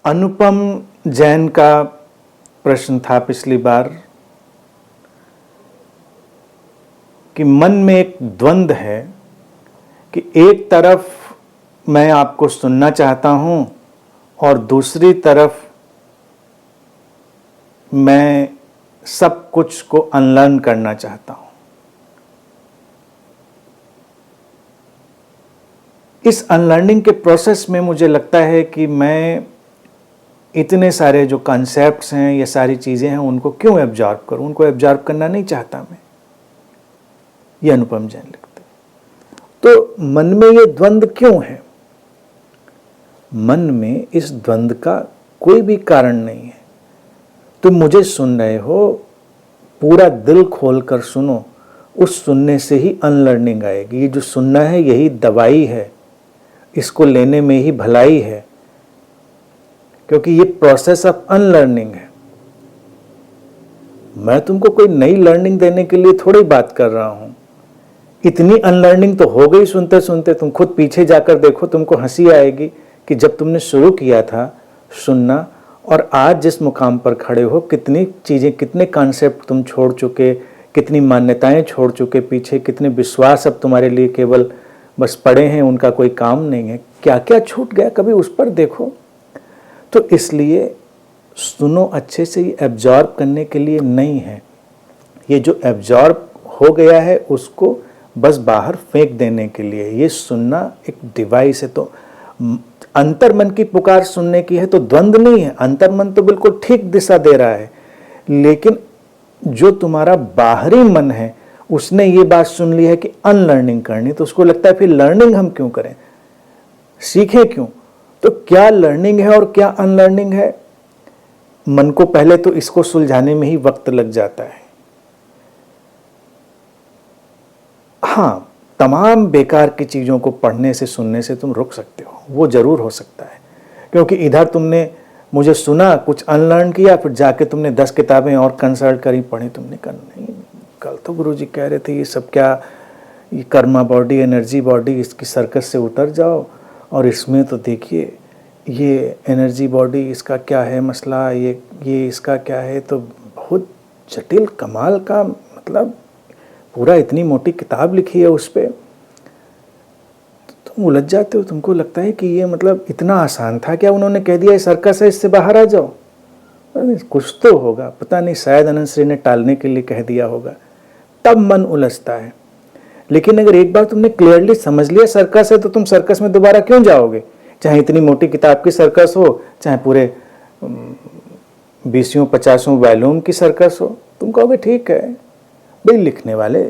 अनुपम जैन का प्रश्न था पिछली बार कि मन में एक द्वंद्व है कि एक तरफ मैं आपको सुनना चाहता हूं और दूसरी तरफ मैं सब कुछ को अनलर्न करना चाहता हूं। इस अनलर्निंग के प्रोसेस में मुझे लगता है कि मैं इतने सारे जो कॉन्सेप्ट्स हैं, ये सारी चीज़ें हैं, उनको क्यों एब्जॉर्ब करूं? उनको एब्जॉर्ब करना नहीं चाहता मैं। ये अनुपम जैन लिखते हैं। तो मन में ये द्वंद्व क्यों है? मन में इस द्वंद्व का कोई भी कारण नहीं है। तुम मुझे सुन रहे हो, पूरा दिल खोलकर सुनो, उस सुनने से ही अनलर्निंग आएगी। ये जो सुनना है यही दवाई है, इसको लेने में ही भलाई है, क्योंकि ये प्रोसेस ऑफ अनलर्निंग है। मैं तुमको कोई नई लर्निंग देने के लिए थोड़ी बात कर रहा हूं। इतनी अनलर्निंग तो हो गई सुनते सुनते। तुम खुद पीछे जाकर देखो, तुमको हंसी आएगी कि जब तुमने शुरू किया था सुनना और आज जिस मुकाम पर खड़े हो, कितनी चीज़ें, कितने कॉन्सेप्ट तुम छोड़ चुके, कितनी मान्यताएं छोड़ चुके पीछे, कितने विश्वास अब तुम्हारे लिए केवल बस पड़े हैं, उनका कोई काम नहीं है। क्या क्या छूट गया, कभी उस पर देखो। तो इसलिए सुनो अच्छे से, ये एब्जॉर्ब करने के लिए नहीं है। ये जो एब्जॉर्ब हो गया है उसको बस बाहर फेंक देने के लिए। ये सुनना एक डिवाइस है। तो अंतर्मन की पुकार सुनने की है, तो द्वंद्व नहीं है। अंतर्मन तो बिल्कुल ठीक दिशा दे रहा है, लेकिन जो तुम्हारा बाहरी मन है उसने ये बात सुन ली है कि अनलर्निंग करनी, तो उसको लगता है फिर लर्निंग हम क्यों करें, सीखें क्यों? तो क्या लर्निंग है और क्या अनलर्निंग है? मन को पहले तो इसको सुलझाने में ही वक्त लग जाता है। हाँ, तमाम बेकार की चीज़ों को पढ़ने से, सुनने से तुम रुक सकते हो, वो ज़रूर हो सकता है। क्योंकि इधर तुमने मुझे सुना, कुछ अनलर्न किया, फिर जाके तुमने 10 किताबें और कंसल्ट करी, पढ़ी। तुमने कहा नहीं, कल तो गुरुजी कह रहे थे ये सब क्या, ये कर्मा बॉडी, एनर्जी बॉडी, इसकी सर्कस से उतर जाओ, और इसमें तो देखिए ये एनर्जी बॉडी, इसका क्या है मसला, ये इसका क्या है। तो बहुत जटिल कमाल का, मतलब पूरा इतनी मोटी किताब लिखी है उस पर। तुम उलझ जाते हो, तुमको लगता है कि ये मतलब इतना आसान था क्या? उन्होंने कह दिया ये सर्कस है, इससे बाहर आ जाओ। कुछ तो होगा, पता नहीं, शायद अनंत श्री ने टालने के लिए कह दिया होगा। तब मन उलझता है। लेकिन अगर एक बार तुमने क्लियरली समझ लिया सर्कस है, तो तुम सर्कस में दोबारा क्यों जाओगे? चाहे इतनी मोटी किताब की सर्कस हो, चाहे पूरे 20-50 वॉल्यूम की सर्कस हो, तुम कहोगे ठीक है भाई, लिखने वाले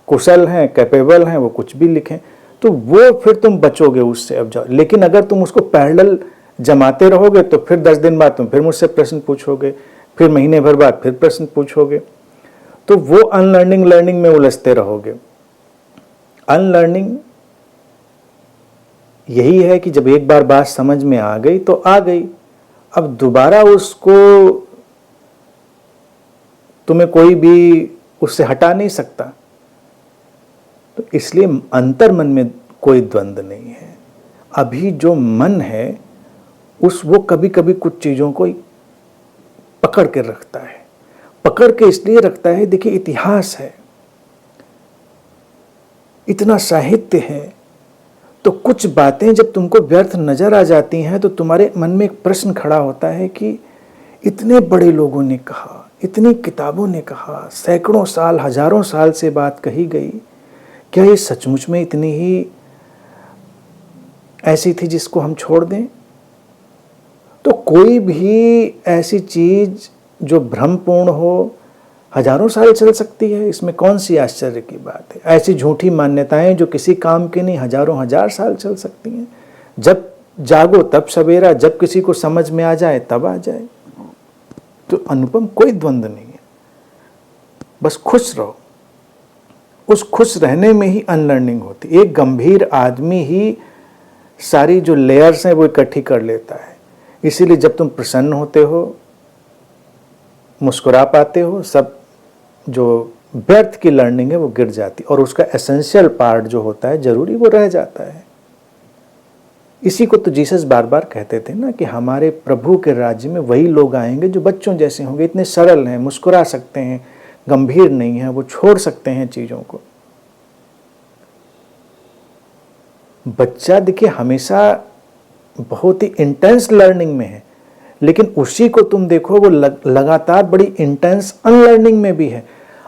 कुशल हैं, कैपेबल हैं, वो कुछ भी लिखें, तो वो फिर तुम बचोगे उससे। अब जाओ। लेकिन अगर तुम उसको पैरेलल जमाते रहोगे तो फिर 10 दिन बाद तुम फिर मुझसे प्रश्न पूछोगे, फिर महीने भर बाद फिर प्रश्न पूछोगे, तो वो अनलर्निंग लर्निंग में उलझते रहोगे। अनलर्निंग यही है कि जब एक बार बात समझ में आ गई तो आ गई, अब दोबारा उसको तुम्हें कोई भी उससे हटा नहीं सकता। तो इसलिए अंतर्मन में कोई द्वंद्व नहीं है। अभी जो मन है वो कभी कभी कुछ चीज़ों को पकड़ के रखता है। पकड़ के इसलिए रखता है, देखिए इतिहास है, इतना साहित्य है, तो कुछ बातें जब तुमको व्यर्थ नजर आ जाती हैं तो तुम्हारे मन में एक प्रश्न खड़ा होता है कि इतने बड़े लोगों ने कहा, इतनी किताबों ने कहा, सैकड़ों साल, हजारों साल से बात कही गई, क्या ये सचमुच में इतनी ही ऐसी थी जिसको हम छोड़ दें? तो कोई भी ऐसी चीज जो भ्रमपूर्ण हो, हजारों साल चल सकती है, इसमें कौन सी आश्चर्य की बात है? ऐसी झूठी मान्यताएं जो किसी काम की नहीं, हजारों हजार साल चल सकती हैं। जब जागो तब सवेरा, जब किसी को समझ में आ जाए तब आ जाए। तो अनुपम कोई द्वंद्व नहीं है, बस खुश रहो। उस खुश रहने में ही अनलर्निंग होती। एक गंभीर आदमी ही सारी जो लेयर्स हैं वो इकट्ठी कर लेता है। इसीलिए जब तुम प्रसन्न होते हो, मुस्कुरा पाते हो, सब जो व्यर्थ की लर्निंग है वो गिर जाती, और उसका एसेंशियल पार्ट जो होता है, जरूरी, वो रह जाता है। इसी को तो जीसस बार बार कहते थे ना कि हमारे प्रभु के राज्य में वही लोग आएंगे जो बच्चों जैसे होंगे, इतने सरल हैं, मुस्कुरा सकते हैं, गंभीर नहीं है, वो छोड़ सकते हैं चीज़ों को। बच्चा देखिए हमेशा बहुत ही इंटेंस लर्निंग में है, लेकिन उसी को तुम देखो वो लगातार बड़ी इंटेंस अनलर्निंग में भी है।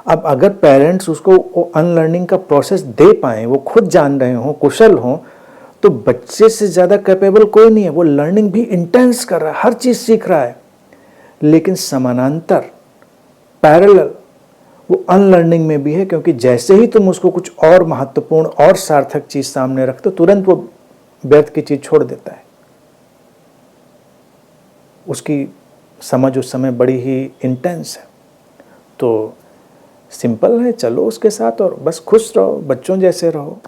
अब अगर पेरेंट्स उसको अनलर्निंग का प्रोसेस दे पाएँ, वो खुद जान रहे हों, कुशल हों, तो बच्चे से ज़्यादा कैपेबल कोई नहीं है। वो लर्निंग भी इंटेंस कर रहा है, हर चीज़ सीख रहा है, लेकिन समानांतर पैरेलल वो अनलर्निंग में भी है, क्योंकि जैसे ही तुम उसको कुछ और महत्वपूर्ण और सार्थक चीज़ सामने रखते हो, तुरंत वो व्यर्थ की चीज़ छोड़ देता है। उसकी समझ उस समय बड़ी ही इंटेंस है। तो सिंपल है, चलो उसके साथ और बस खुश रहो, बच्चों जैसे रहो।